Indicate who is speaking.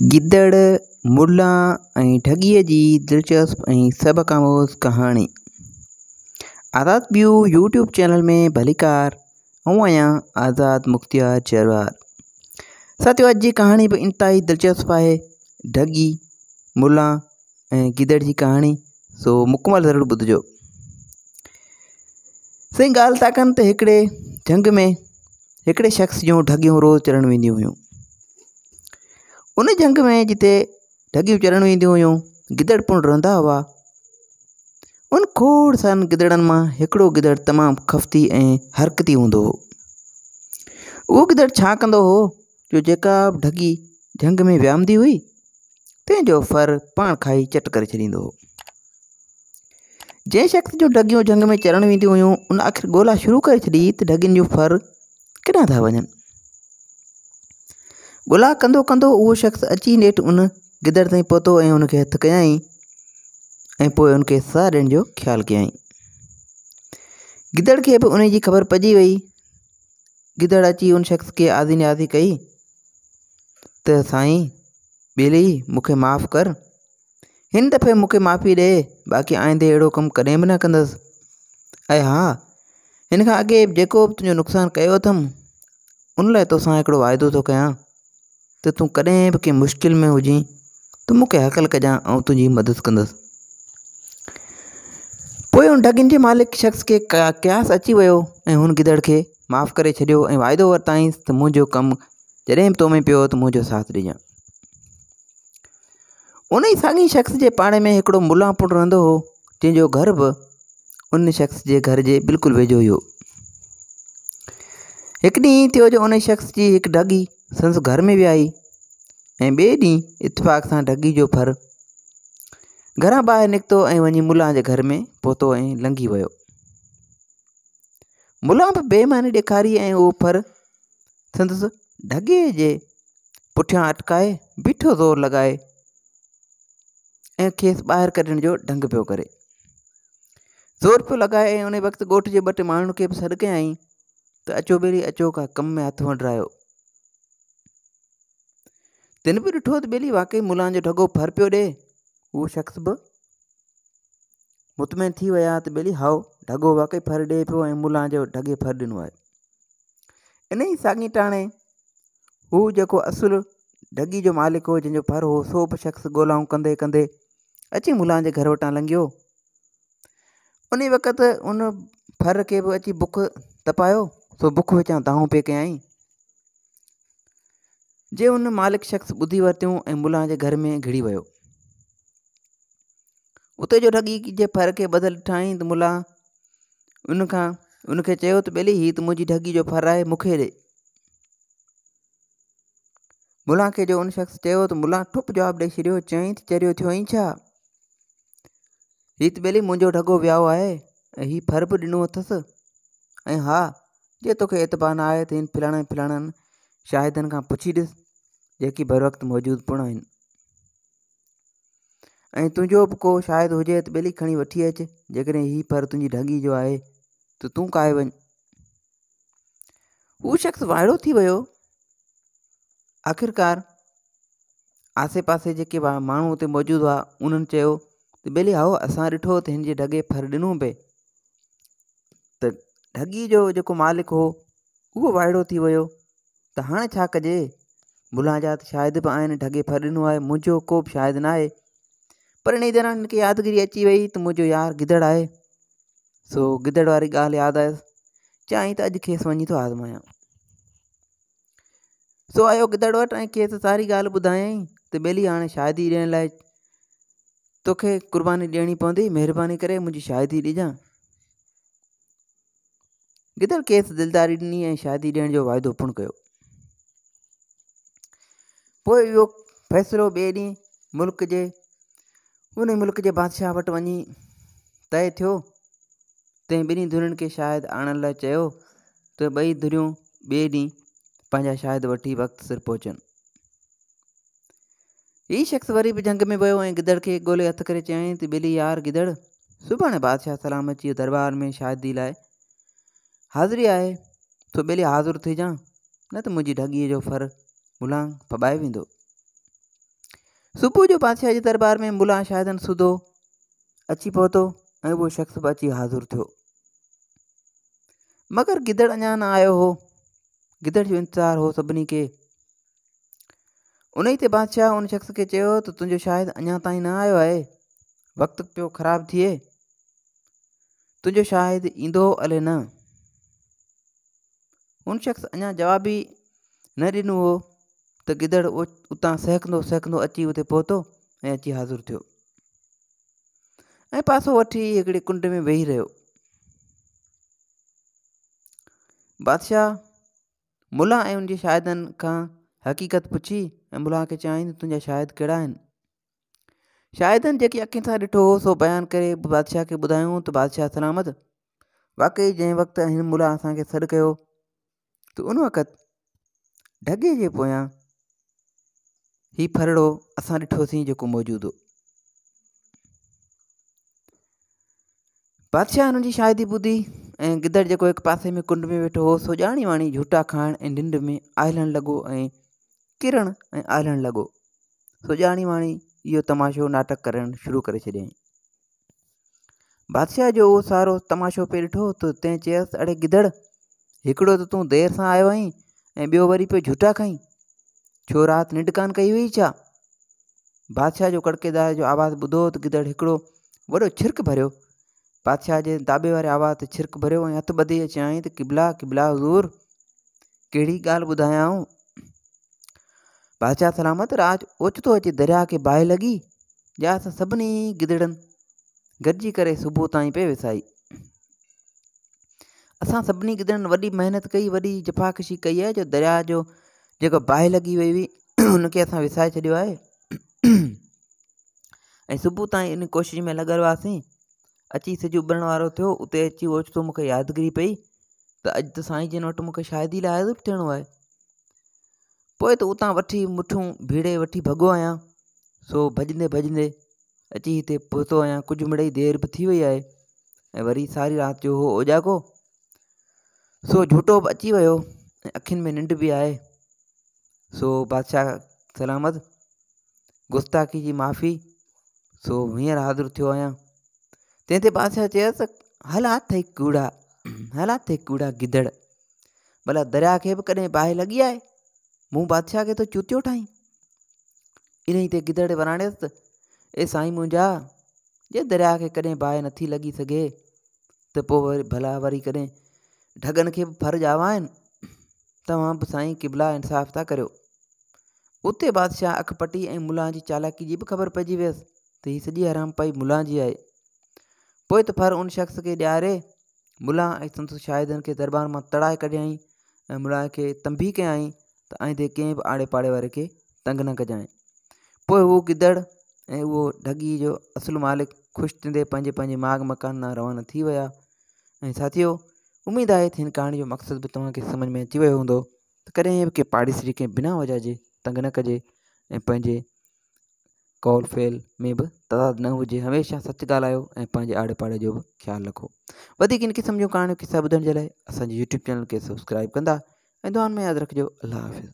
Speaker 1: गिदड़, मुला ऐं ठॻीअ जी दिलचस्प ऐं सबकामोज़ कहाणी। आज़ाद व्यू यूट्यूब चैनल में भलीकार। आऊं आहियां आज़ाद मुख़्तियार जरवार। साथियों, अॼु जी कहाणी बि इंतहाई दिलचस्प आहे। ठॻी, मुला ऐं गिदड़ जी कहाणी। सो मुकमल ज़रूरु ॿुधिजो। सही ॻाल्हि था कनि त हिकिड़े जंग में हिकिड़े शख़्स जूं ठॻियूं रोज़ु चढ़ण वेंदियूं हुयूं। उन जंग में जिते ठॻियूं चढ़ण वेंदियूं हुयूं, गिदड़ पिणु रहंदा हुआ। उन खोड़ सारनि गिदड़नि मां हिकिड़ो गिदड़ तमामु खफ़ती ऐं हरकती हूंदो हो। उहो गिदड़ छा कंदो हो जो जेका बि ठॻी जंग में विहामंदी हुई, तंहिंजो फर पाण खाई चट करे छॾींदो हो। जंहिं शख़्स जूं ठॻियूं जंग में चढ़ण वेंदियूं हुयूं, उन आख़िर ॻोल्हा शुरू करे छॾी त ठॻियुनि जो फर किथां था वञनि। ॻोल्हा कंदो कंदो उहो शख़्स अची नेठि उन गिदड़ ताईं पहुतो ऐं उनखे हथु कयाईं ऐं पोइ उनखे साह ॾियण जो ख़्यालु कयाईं। गिदड़ खे बि उन जी ख़बर पइजी वई। गिदड़ अची उन शख़्स खे आज़ी नियाज़ी कई त साईं ॿेली, मूंखे माफ़ु कर। हिन दफ़े मूंखे माफ़ी ॾे, बाक़ी आईंदे अहिड़ो कमु कॾहिं बि न कंदसि। ऐं हा, हिन खां अॻे जेको बि तुंहिंजो नुक़सानु कयो अथमि, उन लाइ तोसां हिकिड़ो वाइदो थो कयां त तूं कॾहिं बि कंहिं मुश्किल में हुजीं तूं मूंखे हकल कजां, ऐं तुंहिंजी मदद कंदुसि। पोइ उन ठॻियुनि जे मालिक शख़्स खे क़यास अची वियो ऐं हुन गिदड़ खे माफ़ु करे छॾियो ऐं वाइदो वरिताईंसि त मुंहिंजो कमु जॾहिं बि तो में पियो त मुंहिंजो साथ ॾिजां। उन ई साॻी शख़्स जे पाड़े में हिकिड़ो मुला पुटु रहंदो हो, जंहिंजो घर बि उन शख़्स जे घर जे बिल्कुलु वेझो हुयो। हिकु ॾींहुं थियो जो उन शख़्स जी हिकु ठॻी संदसि घर में वियाई ऐं ॿिए ॾींहुं इत्तेफ़ाक़ सां ठॻी जो फर घरां ॿाहिरि निकितो ऐं वञी मुला जे घर में पहुतो ऐं लंघी वियो। मुला बि बेईमानी ॾेखारी ऐं उहो फर संदसि ठॻीअ जे पुठियां अटकाए बीठो ज़ोर लॻाए ऐं खेसि ॿाहिरि कढण जो ढंग पियो करे। ज़ोर पियो लॻाए ऐं उन वक़्तु ॻोठ जे ॿ टे माण्हुनि खे बि सॾु कयाईं त अचो ॿेली अचो, का कम में हथु वंडरायो। तिन बि ॾिठो त ॿेली वाक़ई मुला जो ठॻो फर पियो ॾे। उहो शख़्स बि मुतमइन थी विया त ॿेली हाओ, ठॻो वाक़ई फर ॾे पियो ऐं मुला जो ठॻे फर ॾिनो आहे। इन ई साॻी टाणे हू जेको असुलु ठॻी जो मालिक हो, जंहिंजो फर हो, सो बि शख़्स ॻोल्हाऊं कंदे कंदे अची मुला जे घर वटां लंघियो। उन वक़्तु उन फर खे बि अची बुख तपायो, सो बुख विचां दाऊं पे कयाईं। जे उन मालिक शख़्स ॿुधी वरितियूं ऐं मुला जे घर में घिड़ी वियो। उते जो ठॻी जे फर खे ॿधल ॾिठाईं त मुला उनखे चयो त ॿेली, हीअ त मुंहिंजी ठॻी जो फर आहे, मूंखे ॾे। मुला खे जो उन शख़्स चयो त मुला ठुप जवाबु ॾेई छॾियो, चयईं त चरियो थियो ई छा? हीअ त ॿेली मुंहिंजो ठॻो वियाओ आहे ऐं हीअ फर बि ॾिनो अथसि। ऐं हा, जे तोखे एतबार न आहे त हिन फलाणनि शाहिदनि खां पुछी ॾिस, जेकी बर वक़्तु मौजूदु पिणु आहिनि। ऐं तुंहिंजो बि को शायदि हुजे त ॿेली खणी वठी अचु। जेकॾहिं हीअ फर तुंहिंजी ठॻी जो आहे त तूं काए वञ। उहो शख़्स वाइड़ो थी वियो। आख़िरकार आसे पासे जेके माण्हू हुते मौजूदु हुआ, उन्हनि चयो त ॿेली हाओ, असां ॾिठो त हिन जे ठॻे फर ॾिनो पिए। त ठॻी जो जेको मालिक हो उहो वाइड़ो थी वियो त हाणे छा कजे? मुला जा त शाहिद बि आहिनि, ठॻे फर ॾिनो आहे, मुंहिंजो को बि शाहिद न आहे। पर इन दौरान हिनखे यादगिरी अची वई त मुंहिंजो यार गिदड़ आहे। सो गिदड़ वारी ॻाल्हि यादि आयसि, चयईं त अॼु खेसि वञी थो आज़मायां। सो आयो गिदड़ वटि ऐं खेसि सारी ॻाल्हि ॿुधायईं त ॿेली, हाणे शादी ॾियण लाइ तोखे क़ुर्बानी ॾियणी पवंदी, महिरबानी करे मुंहिंजी शादी ॾिजां। गिदड़ खेसि दिलदारी ॾिनी ऐं शादी ॾियण जो वाइदो पिणु कयो। पोइ इहो फ़ैसिलो ॿिए ॾींहुं उन मुल्क जे बादशाह वटि वञी तइ थियो। तंहिं ॿिन्ही धुरियुनि खे शाहिद आणण लाइ चयो त ॿई धुरियूं ॿिए ॾींहुं पंहिंजा शाहिद वठी वक़्तु सिर पहुचनि। हीअ शख़्स वरी बि जंग में वियो ऐं गिदड़ खे ॻोल्हे हथु करे चयईं त ॿेली यार गिदड़, सुभाणे बादशाह सलामती दरबार में शादी लाइ हाज़िरी आहे, सो ॿेली हाज़िर थी जां, न त मुंहिंजी ठॻीअ जो फर मुला पॿाए वेंदो। सुबुह जो बादशाह जे दरबार में मुला शाहिदन सुधो अची पहुतो ऐं उहो शख़्स बि अची हाज़ुर थियो, मगर गिदड़ अञा न आयो हो। गिदड़ जो इंतज़ार हो सभिनी खे। उन ई ते बादशाह उन शख़्स खे चयो त तुंहिंजो शाहिद अञा ताईं न आयो आहे, वक़्तु पियो ख़राबु थिए, तुंहिंजो शाहिद ईंदो अले न। उन शख़्स अञा जवाब ई न ॾिनो हो त गिदड़ उतां सहकंदो सहकंदो अची उते पहुतो ऐं अची हाज़ुर थियो ऐं पासो वठी हिकिड़े कुंड में वेही रहियो। बादशाह मुला ऐं उनजे शाहिदनि खां हक़ीक़त पुछी ऐं मुला खे चयाईं त तुंहिंजा शाहिद कहिड़ा आहिनि। शाहिदनि जेकी अखियुनि सां ॾिठो हो सो बयानु करे बादशाह खे ॿुधायूं त बादशाह सलामत, वाक़ई जंहिं वक़्तु हिन मुला असांखे सॾु कयो त उन वक़्तु ढगे जे पोयां ही फरड़ो असां ॾिठोसीं जेको मौजूदु हो। बादशाह हुननि जी शाहिदी ॿुधी ऐं गिदड़ जेको हिकु पासे में कुंड में वेठो हो सो ॼाणी वाणी झूटा खाइण ऐं निंड में आहिलणु लॻो ऐं किरण ऐं आहिलणु लॻो। सो ॼाणी वाणी इहो तमाशो नाटक करणु शुरू करे छॾियईं। बादशाह जो उहो सारो तमाशो पे ॾिठो त तंहिं चयसि, अड़े गिदड़, हिकिड़ो त तूं देरि सां आयो आहीं ऐं ॿियो वरी पियो झूठा खाईं, छो राति निंड कान कई हुई छा? बादशाह जो कड़केदार जो आवाज़ु ॿुधो त गिदड़ हिकिड़ो वॾो छिरक भरियो, बादशाह जे दाबे वारे आवाज़ ते छिरक भरियो ऐं हथु ॿधी चयाईं त किबला किबला हज़ूर, कहिड़ी ॻाल्हि ॿुधायांव? बादशाह सलामत, राज ओचितो अची दरिया खे बाहि लॻी, जा असां सभिनी गिदड़नि गॾिजी करे सुबुह ताईं पे विसाई। असां सभिनी गिदड़नि वॾी महिनत कई, वॾी जफ़ाकशी कई आहे, जो दरिया जो जेको बाहि लॻी वई हुई उनखे असां विसाए छॾियो आहे ऐं सुबुह ताईं इन कोशिश में लॻल हुआसीं। अची सिॼ उभरण वारो थियो, उते अची ओचितो मूंखे यादगिरी पई त अॼु त साईं जन वटि मूंखे शादी लाइ हाज़िर थियणो आहे। पोइ त उतां वठी मुठूं भीड़े वठी भॻो आहियां, सो भॼंदे भॼंदे अची हिते पहुतो आहियां। कुझु मिड़ई देरि बि थी वई आहे ऐं वरी सारी राति जो हो ओजागो, सो झूठो बि अची वियो ऐं अखियुनि में निंड बि आहे। सो बादशाह सलामत, गुस्ताखी जी माफ़ी, सो हींअर हाज़िर थियो आहियां। तंहिं ते बादशाह चयसि, हला अथई कूड़ा, हला अथई कूड़ा गिदड़, भला दरिया खे बि कॾहिं बाहि लॻी आहे, मूं बादशाह खे तो चूतियो ठाहीं। इन ई ते गिदड़ वराणियसि त ए साईं मुंहिंजा, जे दरिया खे कॾहिं बाहि नथी लॻी सघे त पोइ वरी भला वरी कॾहिं ढगनि खे बि फर्ज़ आवा आहिनि, तव्हां बि साईं किबला इंसाफ़ था करियो। उते बादशाह अख पटी ऐं मुला जी चालाकी जी बि ख़बर पइजी वियसि त हीअ सॼी हराम पाई मुला जी आहे। पोइ त फर उन शख़्स खे ॾियारे मुला ऐं संदसि शाहिदनि खे दरबार मां तड़ाए कढियईं ऐं मुला खे तंबी कयईं त आईंदे कंहिं बि आड़े पाड़े वारे खे तंग न कजांइ। पोइ उहो गिदड़ ऐं उहो ढगी जो असुलु मालिक ख़ुशि थींदे पंहिंजे पंहिंजे माग मकान ॾांहुं रवाना थी विया। ऐं साथियो, उमेदु आहे त हिन कहाणी जो मक़सदु बि तव्हांखे सम्झ में अची वियो हूंदो त कॾहिं बि कंहिं पाड़ेसरी खे बिना वजह जे तंग न कजे ऐं पंहिंजे कॉल फेल में बि तदाद न हुजे। हमेशह सच ॻाल्हायो ऐं पंहिंजे आड़े पाड़े जो बि ख़्यालु रखो। वधीक इन क़िस्म जूं कहाणियूं किसा ॿुधण जे लाइ असांजे यूट्यूब चैनल खे सब्सक्राइब कंदा ऐं दुआनि में यादि रखिजो। अल्लाह हाफ़िज़।